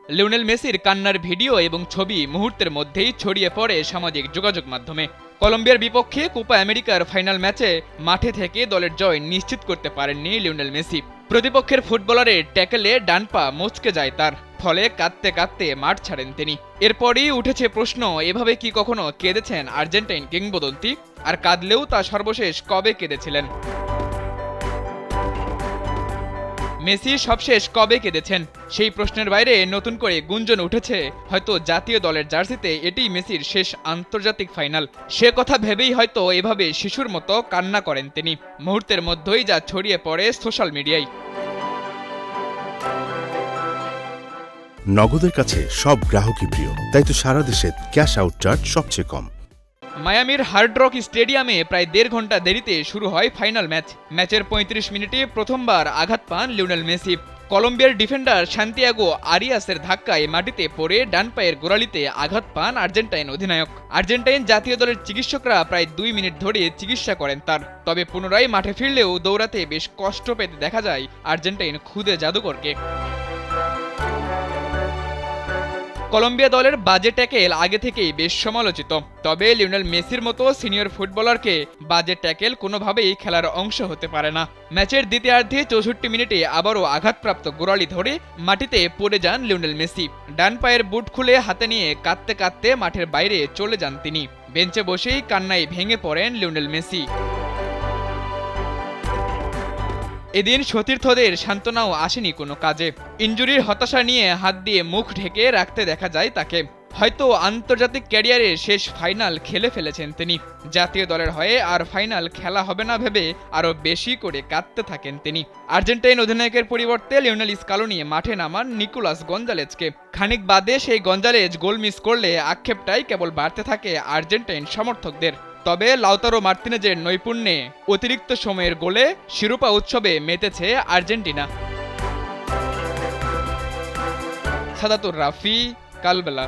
Lionel মেসির কান্নার video এবং ছবি মুহূর্তের মধ্যেই ছড়িয়ে পড়ে সামাজিক যোগাযোগ মাধ্যমে। কলম্বিয়ার বিপক্ষে কোপা আমেরিকার ফাইনাল ম্যাচে মাঠে থেকে দলের জয় নিশ্চিত করতে পারেননি লিওনেল মেসি। প্রতিপক্ষের ফুটবলারের ট্যাকেলে ডান পা মচকে যায় তার, ফলে কাঁদতে কাঁদতে মাঠ ছাড়েন তিনি। এরপরই উঠেছে প্রশ্ন, এভাবে কি কখনো কেঁদেছেন আর্জেন্টাইন কিংবদন্তি? আর কাঁদলেও তা সর্বশেষ কবে কেঁদেছিলেন? মেসি সবশেষ কবে কেঁদেছেন সেই প্রশ্নের বাইরে নতুন করে গুঞ্জন উঠেছে, হয়তো জাতীয় দলের জার্সিতে এটিই মেসির শেষ আন্তর্জাতিক ফাইনাল। সে কথা ভেবেই হয়তো এভাবে শিশুর মতো কান্না করেন তিনি। মুহূর্তের মধ্যেই যা ছড়িয়ে পড়ে সোশ্যাল মিডিয়ায়। নগদের কাছে সব গ্রাহকই প্রিয়, তাই তো সারা দেশে ক্যাশ আউট চার্জ সবচেয়ে কম। মায়ামির হার্ড রক স্টেডিয়ামে প্রায় ১.৫ ঘন্টা দেরিতে শুরু হয় ফাইনাল ম্যাচ। ম্যাচের ৩৫ মিনিটে প্রথমবার আঘাত পান লিওনেল মেসি। কলম্বিয়ার ডিফেন্ডার সান্তিয়াগো আরিয়াসের ধাক্কায় মাটিতে পড়ে ডান পায়ের গোড়ালিতে আঘাত পান আর্জেন্টাইন অধিনায়ক। আর্জেন্টাইন জাতীয় দলের চিকিৎসকরা প্রায় ২ মিনিট ধরে চিকিৎসা করেন তার। তবে পুনরায় মাঠে ফিরলেও দৌড়াতে বেশ কষ্ট পেতে দেখা যায় আর্জেন্টাইন খুদে জাদুকরকে। কলম্বিয়া দলের বাজে ট্যাকেল আগে থেকেই বেশ সমালোচিত, তবে লিওনেল মেসির মতো সিনিয়র ফুটবলারকে বাজে ট্যাকেল কোনোভাবেই খেলার অংশ হতে পারে না। ম্যাচের দ্বিতীয়ার্ধে ৬৪ মিনিটে আবারও আঘাতপ্রাপ্ত গোড়ালি ধরে মাটিতে পড়ে যান লিওনেল মেসি। ডান পায়ের বুট খুলে হাতে নিয়ে কাঁদতে কাঁদতে মাঠের বাইরে চলে যান তিনি। বেঞ্চে বসেই কান্নায় ভেঙে পড়েন লিওনেল মেসি। এদিন সতীর্থদের সান্ত্বনাও আসেনি কোনো কাজে। ইনজুরির হতাশা নিয়ে হাত দিয়ে মুখ ঢেকে রাখতে দেখা যায় তাকে। হয়তো আন্তর্জাতিক ক্যারিয়ারের শেষ ফাইনাল খেলে ফেলেছেন তিনি। জাতীয় দলের হয়ে আর ফাইনাল খেলা হবে না ভেবে আরও বেশি করে কাঁদতে থাকেন তিনি। আর্জেন্টাইন অধিনায়কের পরিবর্তে লিওনেল স্কালোনি মাঠে নামান নিকোলাস গঞ্জালেজকে। খানিক বাদে সেই গঞ্জালেজ গোল মিস করলে আক্ষেপটাই কেবল বাড়তে থাকে আর্জেন্টাইন সমর্থকদের। তবে লাউতারো মার্তিনেজের নৈপুণ্যে অতিরিক্ত সময়ের গোলে শিরোপা উৎসবে মেতেছে আর্জেন্টিনা। সাদাতুর রাফি, কালবেলা।